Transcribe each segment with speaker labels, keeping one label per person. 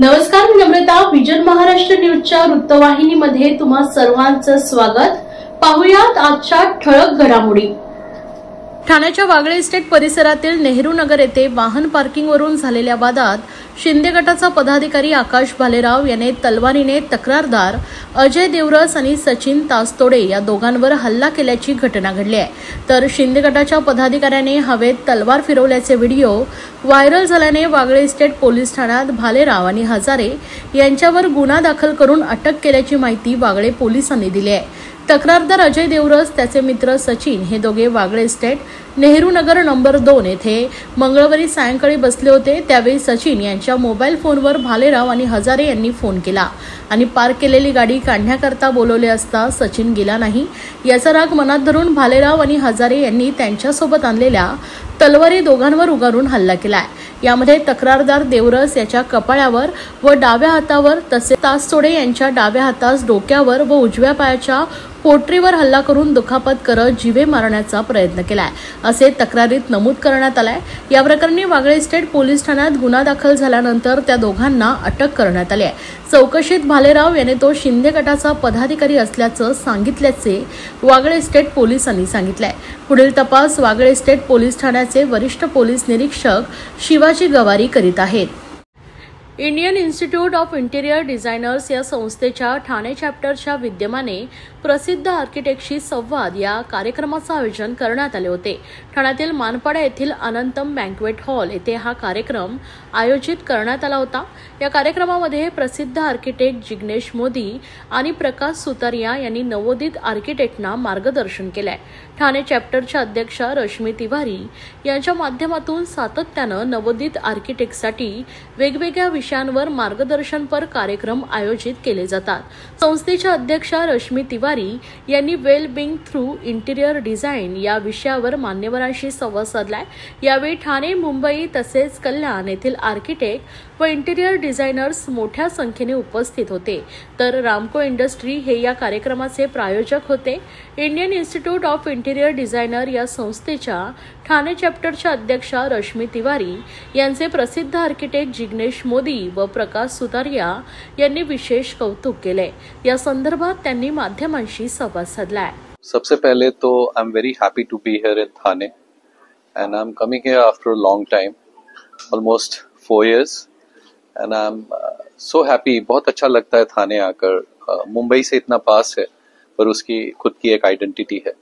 Speaker 1: नमस्कार, मी नम्रता. विजन महाराष्ट्र न्यूजच्या वृत्तवाहिनीमध्ये तुम्हा सर्वांचं स्वागत. पाहुयात आजच्या ठळक घडामोडी. ठाण्याच्या वागळे इस्टेट परिसरातील नेहरू नगर येथे वाहन पार्किंगवरून झालेल्या वादात शिंदे गटाचा पदाधिकारी आकाश भालेराव याने तलवारीने तक्रारदार अजय देवरस आणि सचिन तासतोडे या दोघांवर हल्ला केल्याची घटना घडली आहे. तर शिंदे गटाच्या पदाधिकाऱ्याने हवेत तलवार फिरवल्याचे व्हिडिओ व्हायरल झाल्याने वागळे इस्टेट पोलीस ठाण्यात भालेराव आणि हजारे यांच्यावर गुन्हा दाखल करून अटक केल्याची माहिती वागळे पोलिसांनी दिली आहे. तक्रारदार अजय देवरस, त्याचे मित्र सचिन हे दोघे वागळे इस्टेट नेहरू नगर नंबर 2 येथे मंगळवारी सायंकाळी बसले होते. त्यावेळी सचिन यांच्या मोबाईल फोनवर भालेराव आणि हजारे यांनी फोन केला आणि पार्क केलेली गाडी काढण्याकरता बोलवले असता सचिन गेला नाही. याचा राग मनात धरून भालेराव आणि हजारे यांनी त्यांच्यासोबत आणलेल्या तलवारी दोघांवर उगारून हल्ला केलाय. यामध्ये तक्रारदार देवरस याच्या कपाळावर व डाव्या हातावर तसेच तासतोडे यांच्या डाव्या हातास डोक्यावर व उजव्या पायाच्या पोटरीवर हल्ला करून दुखापत करत जीवे मारण्याचा प्रयत्न केलाय असे तक्रारीत नमूद करण्यात आलाय. या प्रकरणी वागळे इस्टेट पोलीस ठाण्यात गुन्हा दाखल झाल्यानंतर त्या दोघांना अटक करण्यात आली आहे. चौकशीत भालेराव याने तो शिंदे गटाचा पदाधिकारी असल्याचं सांगितल्याचे वागळे इस्टेट पोलिसांनी सांगितलंय. पुढील तपास वागळे इस्टेट पोलीस ठाण्याचे वरिष्ठ पोलीस निरीक्षक शिवाजी गवारी करीत आहेत. Indian institute of interior designers या संस्थेच्या ठाणे चॅप्टरच्या विद्यमाने प्रसिद्ध आर्किटेक्टशी संवाद या कार्यक्रमाचं आयोजन करण्यात आले होते. ठाण्यातील मानपाडा येथील अनंतम बँक्वेट हॉल येथे हा कार्यक्रम आयोजित करण्यात आला होता. या कार्यक्रमामध्ये प्रसिद्ध आर्किटेक्ट जिग्नेश मोदी आणि प्रकाश सुतारिया यांनी नवोदित आर्किटेक्टना मार्गदर्शन केलंय. ठाणे चॅप्टरच्या अध्यक्षा रश्मी तिवारी यांच्या माध्यमातून सातत्यानं नवोदित आर्किटेक्टसाठी वेगवेगळ्या विषयांवर मार्गदर्शनपर कार्यक्रम आयोजित केले जातात. संस्थेच्या अध्यक्षा रश्मी तिवारी यांनी वेल बिंग थ्रू इंटिरियर डिझाईन या विषयावर मान्यवरांशी संवाद साधलाय. यावेळी ठाणे, मुंबई तसेच कल्याण येथील आर्किटेक्ट व इंटिरियर डिझायनर्स मोठ्या संख्येने उपस्थित होते. तर रामको इंडस्ट्री हे या कार्यक्रमाचे प्रायोजक होते. Indian institute of interior designer या संस्थेच्या ठाणे चॅप्टरच्या अध्यक्षा रश्मी तिवारी यांचे प्रसिद्ध आर्किटेक्ट जिग्नेश मोदी व प्रकाश सुतारिया यांनी विशेष कौतुक केले. या संदर्भात त्यांनी माध्यमांशी संवाद साधलाय.
Speaker 2: सबसे पहले तो I am very happy to be here in Thane and I am coming here after a long time, almost 4 years, and I am so happy. बहुत अच्छा लगता है थाने आकर. मुंबई से इतना पास है पर उसकी खुद की एक आइडेंटिटी है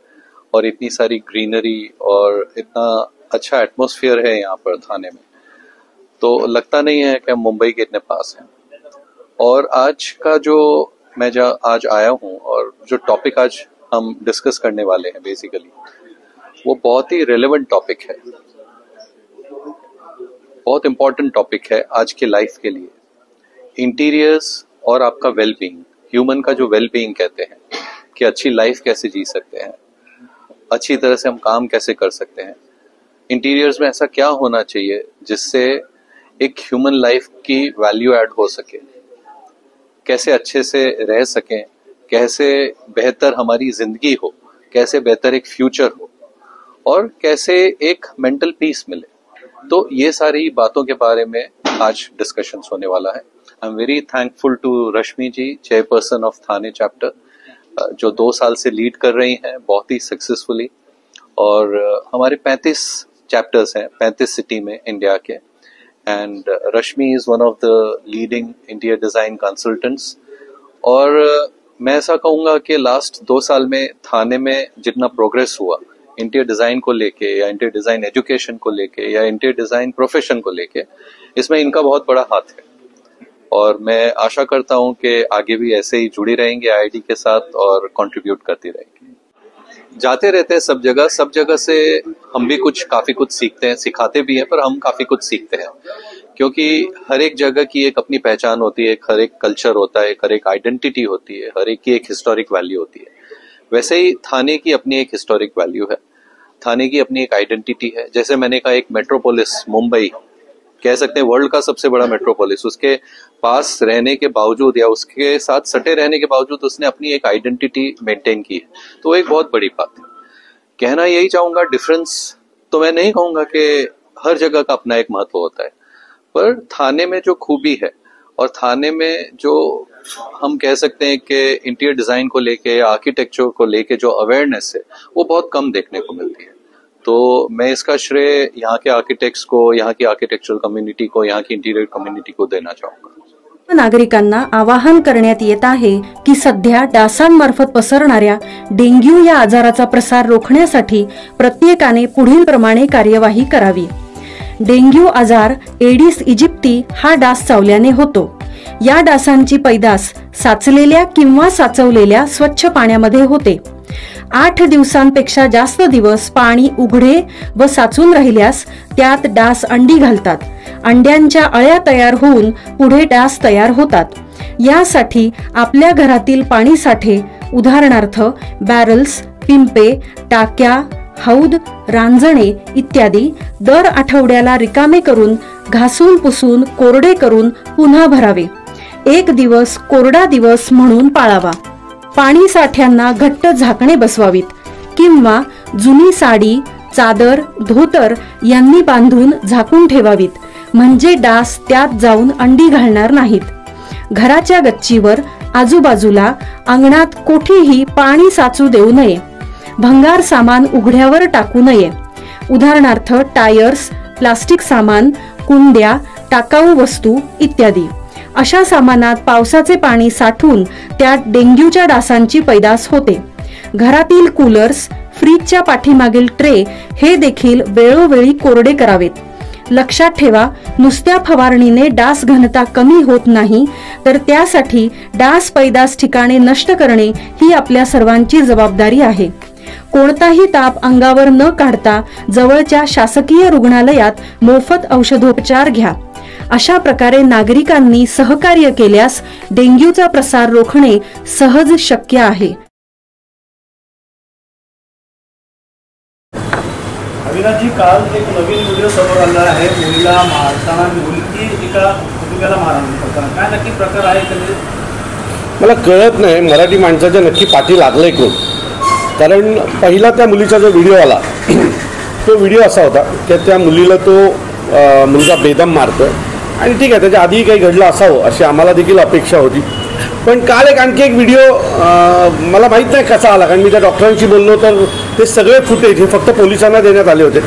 Speaker 2: और इतनी सारी ग्रीनरी और इतना अच्छा एटमॉस्फेयर है यहाँ पर थाने में, तो लगता नहीं है कि हम मुंबई के इतने पास हैं. और आज का जो मैं आज आया हूँ और जो टॉपिक आज हम डिस्कस करने वाले हैं बेसिकली वो बहुत ही रेलेवेंट टॉपिक है, बहुत इंपॉर्टेंट टॉपिक है आज के लाइफ के लिए. इंटीरियर्स और आपका वेलबींग, ह्यूमन का जो वेलबींग कहते हैं कि अच्छी लाइफ कैसे जी सकते हैं, अच्छी तरह से हम काम कैसे कर सकते हैं, इंटीरियर्स में ऐसा क्या होना चाहिए जिससे एक ह्यूमन लाइफ की वैल्यू ऐड हो सके, कैसे अच्छे से रह सकें, कैसे बेहतर हमारी जिंदगी हो, कैसे बेहतर एक फ्यूचर हो और कैसे एक मेंटल पीस मिले. तो ये सारी बातों के बारे में आज डिस्कशंस होने वाला है. I am very thankful to Rashmi ji, chairperson of Thane chapter, जो 2 साल से लीड कर रही हैं बहुत ही सक्सेसफुली. और हमारे 35 चैप्टर्स हैं 35 सिटी में India K. End Rashmi is one of the leading interior design consultants. और मैं ऐसा कहूँगा कि लास्ट 2 साल में थाने में जितना प्रोग्रेस हुआ इंटीरियर डिजाइन को लेके या इंटीरियर डिजाइन एजुकेशन को लेके या इंटीरियर डिजाइन प्रोफेशन को लेके, इसमें इनका बहुत बड़ा हाथ है. और मैं आशा करता हूं कि आगे भी ऐसे ही जुड़ी रहेंगे आईआईटी के साथ और कंट्रीब्यूट करती रहेंगी. जाते रहते हैं सब जगह से हम भी काफी कुछ सीखते हैं, सिखाते भी हैं, पर हम काफी कुछ सीखते हैं क्योंकि हर एक जगह की एक अपनी पहचान होती है, हर एक कल्चर होता है, हर एक आइडेंटिटी होती है, हर एक की एक हिस्टोरिक वैल्यू होती है. वैसे ही थाने की अपनी एक हिस्टोरिक वैल्यू है, थाने की अपनी एक आइडेंटिटी है. जैसे मैंने कहा, एक मेट्रोपोलिस मुंबई कह सकते हैं वर्ल्ड का सबसे बड़ा मेट्रोपोलिस, उसके पास रहने के बावजूद या उसके साथ सटे रहने के बावजूद उसने अपनी एक आइडेंटिटी मेंटेन की है, तो एक बहुत बड़ी बात है. कहना यही चाहूंगा, डिफरेंस तो मैं नहीं कहूंगा कि हर जगह का अपना एक महत्व होता है, पर थाने में जो खूबी है और थाने में जो हम कह सकते हैं कि इंटीरियर डिजाइन को लेके या आर्किटेक्चर को लेके जो अवेयरनेस है वो बहुत कम देखने को मिलती है। तो मैं इसका श्रेय यहाँ के आर्किटेक्ट्स को, यहाँ की आर्किटेक्चरल कम्युनिटी को, यहाँ की इंटीरियर कम्युनिटी को देना चाहूंगा।
Speaker 3: नागरिकांना आवाहन करण्यात येत आहे की सध्या डासांमार्फत पसरणाऱ्या डेंग्यू या आजाराचा प्रसार रोखण्यासाठी प्रत्येकाने पुढील प्रमाणे कार्यवाही करावी। डेंग्यू आजार एडिस इजिप्ती हा डास चावल्याने होतो। या डासांची पैदास साचलेल्या किंवा साचवलेल्या स्वच्छ पाण्यामध्ये होते। 8 दिवसांपेक्षा जास्त दिवस पाणी उघडे व साचून राहिल्यास त्यात डास अंडी घालतात। अंड्यांच्या अळ्या तयार होऊन पुढे डास तयार होतात। यासाठी आपल्या घरातील पाणी साठे उदाहरणार्थ बॅरल्स, पिंपे, टाक्या, हौद, रांजणे इत्यादी दर आठवड्याला रिकामे करून घासून पुसून कोरडे करून पुन्हा भरावे। 1 दिवस कोरडा दिवस म्हणून पाळावा। पाणी साठ्यांना घट्ट झाकणे बसवावीत किंवा जुनी साडी, चादर, धोतर यांनी बांधून झाकून ठेवावीत, म्हणजे डास त्यात जाऊन अंडी घालणार नाहीत। घराच्या गच्चीवर, आजूबाजूला, अंगणात कोठेही पाणी साचू देऊ नये। भंगार सामान उघड्यावर टाकू नये, उदाहरणार्थ टायर्स, प्लास्टिक सामान, कुंड्या, टाकाऊ वस्तू इत्यादी। अशा सामानात पावसाचे पाणी साठून त्यात डेंग्यूच्या डासांची पैदास होते। घरातील कूलर्स, फ्रीजच्या पाठीमागील ट्रे हे देखील वेळोवेळी कोरडे करावेत। लक्षात ठेवा, नुसत्या फवारणीने डास घनता कमी होत नाही, तर त्यासाठी डास पैदास ठिकाणे नष्ट करणे ही आपल्या सर्वांची जबाबदारी आहे। कोणताही ताप अंगावर न काढता जवळच्या शासकीय रुग्णालयात मोफत औषधोपचार घ्या। अशा प्रकारे नागरिकांनी सहकार्य केल्यास डेंग्यूचा प्रसार रोखणे सहज शक्य आहे।
Speaker 4: अविनाशजी, काल एक नवीन व्हिडिओ समोर आला आहे, मुलीला मारताना मुलगी एका कुटुंबाला मारताना काय नक्की प्रकार आहे
Speaker 5: मला कळत नाही। मराठी माणसाच्या नक्की पाठी लागलंय कोण, कारण पहिला त्या मुलीचा जो व्हिडिओ आला तो व्हिडिओ असा होता की त्या मुलीला तो मुलगा बेदम मारतोय आणि ठीक आहे, त्याच्या आधी काही घडलं असावं अशी आम्हाला देखील अपेक्षा होती। पण काल एक आणखी एक व्हिडिओ मला माहीत नाही कसा आला, कारण मी त्या डॉक्टरांशी बोललो तर ते सगळे फुटेज हे फक्त पोलिसांना देण्यात आले होते।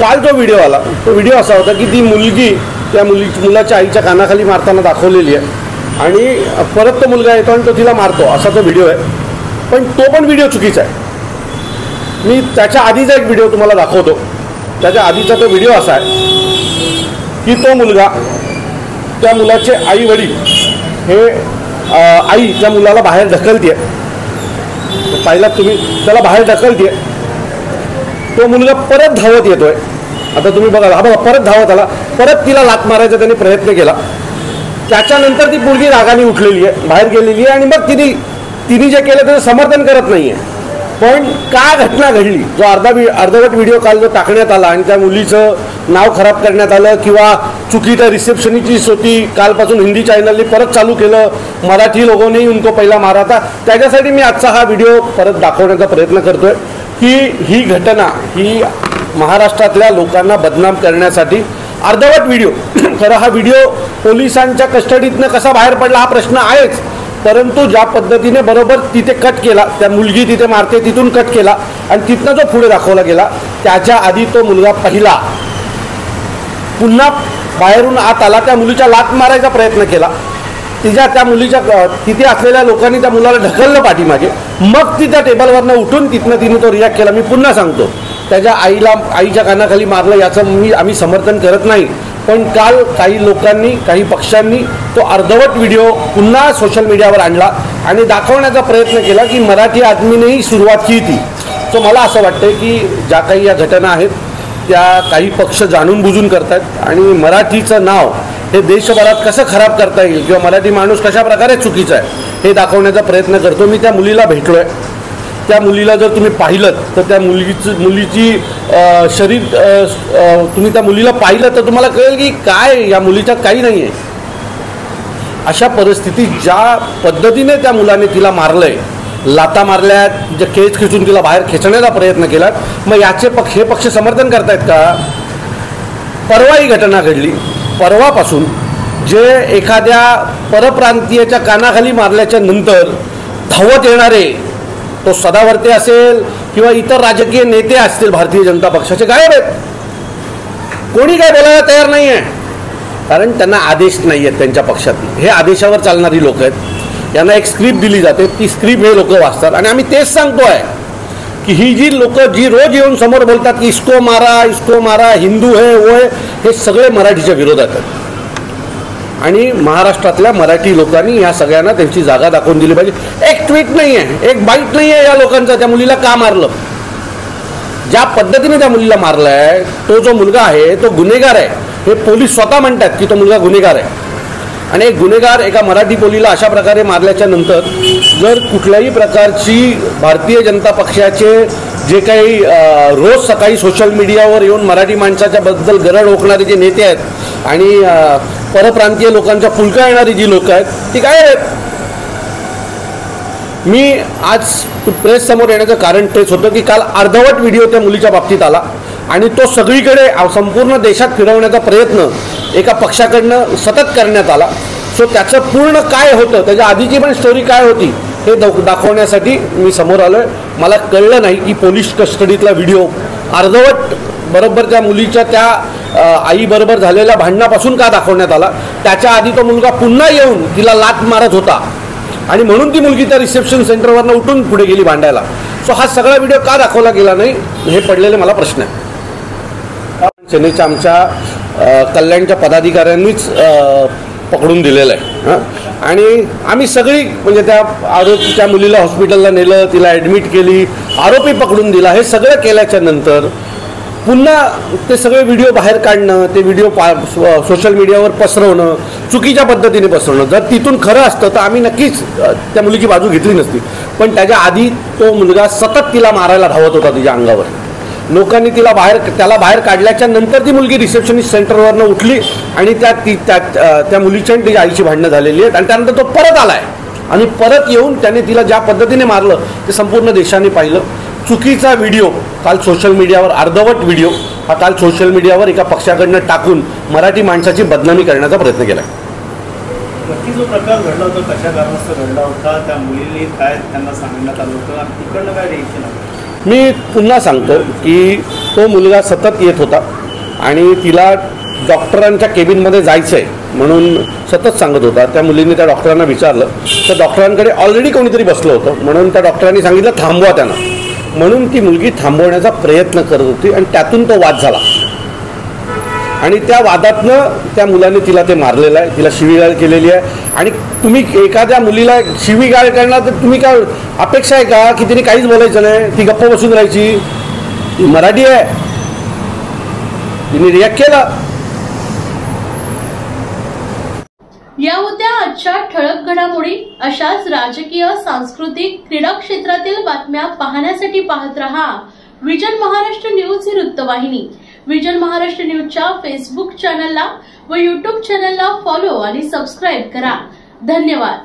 Speaker 5: काल जो व्हिडिओ आला तो व्हिडिओ असा होता की ती मुलगी त्या मुलाच्या आईच्या कानाखाली मारताना दाखवलेली आहे आणि परत तो मुलगा येतो आणि तो तिला मारतो असा तो व्हिडिओ आहे। पण तो पण व्हिडिओ चुकीचा आहे। मी त्याच्या आधीचा एक व्हिडिओ तुम्हाला दाखवतो। त्याच्या आधीचा तो व्हिडिओ असा आहे की तो मुलगा, त्या मुलाचे आई वडील हे आई त्या मुलाला बाहेर ढकलते, पाहिला तुम्ही, त्याला बाहेर ढकलते, तो मुलगा परत धावत येतोय। आता तुम्ही बघा, हा बघा परत धावत आला, परत तिला लात मारायचा त्याने प्रयत्न केला। त्याच्यानंतर ती मुलगी रागाने उठलेली आहे, बाहेर गेलेली आहे आणि मग तिने जे केलं त्याचं समर्थन करत नाहीये। पण काय घटना घडली, जो अर्धवट व्हिडिओ काल जो टाकण्यात आला आणि त्या मुलीचं नाव खराब करण्यात आलं किंवा चुकी त्या रिसेप्शनिस्टचीच होती, कालपासून हिंदी चॅनलने परत चालू केलं, मराठी लोगोंनी उनको पहिला मारा था, त्याच्यासाठी मी आजचा हा व्हिडिओ परत दाखवण्याचा प्रयत्न करतोय की ही घटना ही महाराष्ट्रातल्या लोकांना बदनाम करण्यासाठी अर्धवट व्हिडिओ, खरं हा व्हिडिओ पोलिसांच्या कस्टडीतनं कसा बाहेर पडला हा प्रश्न आहेच, परंतु ज्या पद्धतीने बरोबर तिथे कट केला, त्या मुलगी तिथे मारते तिथून कट केला आणि तिथनं जो पुढे दाखवला गेला, त्याच्या आधी तो मुलगा पहिला पुन्हा बाहेरून आत आला, त्या मुलीच्या लात मारायचा प्रयत्न केला, त्या मुलीच्या तिथे असलेल्या लोकांनी त्या मुलाला ढकललं पाठीमागे, मग ती त्या टेबलवरनं उठून तिथनं तिने तो रिॲक्ट केला। मी पुन्हा सांगतो, त्याच्या आईच्या कानाखाली मारलं याचं आम्ही समर्थन करत नाही, पण काल काही लोकांनी, काही पक्षांनी तो अर्धवट व्हिडिओ पुन्हा सोशल मीडियावर आणला आणि दाखवण्याचा प्रयत्न केला की मराठी आदमीनेही सुरुवात केली ती। सो मला असं वाटतं की ज्या काही या घटना आहेत त्या काही पक्ष जाणून बुजून करतात आणि मराठीचं नाव हे देशभरात कसं खराब करता येईल किंवा मराठी माणूस कशा प्रकारे चुकीचा आहे हे दाखवण्याचा प्रयत्न करतो। मी त्या मुलीला भेटलोय, त्या मुलीला जर तुम्ही पाहिलं तर त्या मुलीची शरीर तुम्ही त्या मुलीला पाहिलं तर तुम्हाला कळेल की काय या मुलीच्या काही नाही आहे। अशा परिस्थितीत ज्या पद्धतीने त्या मुलाने तिला मारलंय, लाता मारल्यात, जे केस खिचून तिला बाहेर खेचण्याचा प्रयत्न केला, मग याचे हे पक्ष समर्थन करतायत का? परवा ही घटना घडली, परवापासून जे एखाद्या परप्रांतीयाच्या कानाखाली मारल्याच्या नंतर धावत येणारे, तो सदावर्ते असेल किंवा इतर राजकीय नेते असतील भारतीय जनता पक्षाचे, गायब आहेत. कोणी काय बोलायला तयार नाही आहे, कारण त्यांना आदेश नाही आहेत त्यांच्या पक्षात. हे आदेशावर चालणारी लोक आहेत. यांना एक स्क्रिप्ट दिली जाते, ती स्क्रिप्ट हे लोक वाचतात. आणि आम्ही तेच सांगतोय की ही जी लोक जी रोज येऊन समोर बोलतात की इसको मारा, हिंदू है वो है, हे सगळे मराठीच्या विरोधात आहेत. आणि महाराष्ट्रातल्या मराठी लोकांनी या सगळ्यांना त्यांची जागा दाखवून दिली पाहिजे. एक ट्विट नाही आहे, एक बाईट नाही आहे या लोकांचा त्या मुलीला का मारलं. ज्या पद्धतीने त्या मुलीला मारलाय, तो जो मुलगा आहे तो गुन्हेगार आहे. हे पोलीस स्वतः म्हणतात की तो मुलगा गुन्हेगार आहे. आणि एक गुन्हेगार एका मराठी मुलीला अशा प्रकारे मारल्याच्या नंतर जर कुठल्याही प्रकारची भारतीय जनता पक्षाचे जे काही रोज सकाळी सोशल मीडियावर येऊन मराठी माणसाच्या बद्दल गरड ओकणारे जे नेते आहेत आणि परप्रांतीय लोकांच्या फुलका येणारी जी लोक आहेत ती काय आहेत. मी आज प्रेस समोर येण्याचं कारण तेच होतं की काल अर्धवट व्हिडिओ त्या मुलीच्या बाबतीत आला आणि तो सगळीकडे संपूर्ण देशात फिरवण्याचा प्रयत्न एका पक्षाकडनं सतत करण्यात आला. सो त्याचं पूर्ण काय होतं, त्याच्या आधीची पण स्टोरी काय होती हे दाखवण्यासाठी मी समोर आलोय. मला कळलं नाही की पोलीस कस्टडीतला व्हिडिओ अर्धवट बरोबर त्या मुलीच्या त्या आईबरोबर झालेल्या भांडणापासून का दाखवण्यात आला. त्याच्या आधी तो मुलगा पुन्हा येऊन तिला लाथ मारत होता आणि म्हणून ती मुलगी त्या रिसेप्शन सेंटरवरनं उठून पुढे गेली भांडायला. सो हा सगळा व्हिडिओ का दाखवला गेला नाही हे पडलेले मला प्रश्न आहे. सेनेच्या आमच्या कल्याणच्या पदाधिकाऱ्यांनीच पकडून दिलेलं आहे. आणि आम्ही सगळी म्हणजे त्या मुलीला हॉस्पिटलला नेलं, तिला ॲडमिट केली, आरोपी पकडून दिला. हे सगळं केल्याच्या नंतर पुन्हा ते सगळे व्हिडिओ बाहेर काढणं, ते व्हिडिओ सोशल मीडियावर पसरवणं, चुकीच्या पद्धतीने पसरवणं. जर तिथून खरं असतं तर आम्ही नक्कीच त्या मुलीची बाजू घेतली नसती. पण त्याच्या आधी तो मुलगा सतत तिला मारायला धावत होता तिच्या अंगावर. लोकांनी त्याला बाहेर काढल्याच्या नंतर ती मुलगी रिसेप्शनिस्ट सेंटरवरनं उठली आणि त्या मुलीच्या आणि तिच्या आईची भांडणं झालेली आहेत. आणि त्यानंतर तो परत आलाय आणि परत येऊन त्याने तिला ज्या पद्धतीने मारलं ते संपूर्ण देशाने पाहिलं. चुकीचा व्हिडिओ काल सोशल मीडियावर, अर्धवट व्हिडिओ हा काल सोशल मीडियावर एका पक्षाकडनं टाकून मराठी माणसाची बदनामी करण्याचा प्रयत्न केला.
Speaker 4: नक्की जो प्रकार घडला होता कशा कारणास्तव घडला होता, त्या मुलीने काय त्यांना सांगण्यात आलं होतं आणि तिकडनं काय रिएक्शन आलं.
Speaker 5: मी पुन्हा सांगतो की तो मुलगा सतत येत होता आणि तिला डॉक्टरांच्या केबिनमध्ये जायचं आहे म्हणून सतत सांगत होता. त्या मुलीने त्या डॉक्टरांना विचारलं तर डॉक्टरांकडे ऑलरेडी कोणीतरी बसलं होतं म्हणून त्या डॉक्टरांनी सांगितलं थांबवा त्यांना. म्हणून ती मुलगी थांबवण्याचा प्रयत्न करत होती आणि त्यातून तो वाद झाला आणि त्या वादातनं त्या मुलाने तिला ते मारलेलं आहे, तिला शिवीगाळ केलेली आहे. आणि तुम्ही एखाद्या मुलीला शिवीगाळ करणार तर तुम्ही काय अपेक्षा आहे का की तिने काहीच बोलायचं नाही, ती गप्प बसून राहायची. ती मराठी आहे, तिने रिॲक्ट केला.
Speaker 1: या होत्या आजच्या ठळक घडामोडी. अशाच राजकीय, सांस्कृतिक, क्रीडा क्षेत्रातील बातम्या पाहण्यासाठी पाहत रहा विजन महाराष्ट्र न्यूज ही वृत्तवाहिनी. विजन महाराष्ट्र न्यूजच्या फेसबुक चॅनलला व युट्यूब चॅनलला फॉलो आणि सबस्क्राईब करा. धन्यवाद.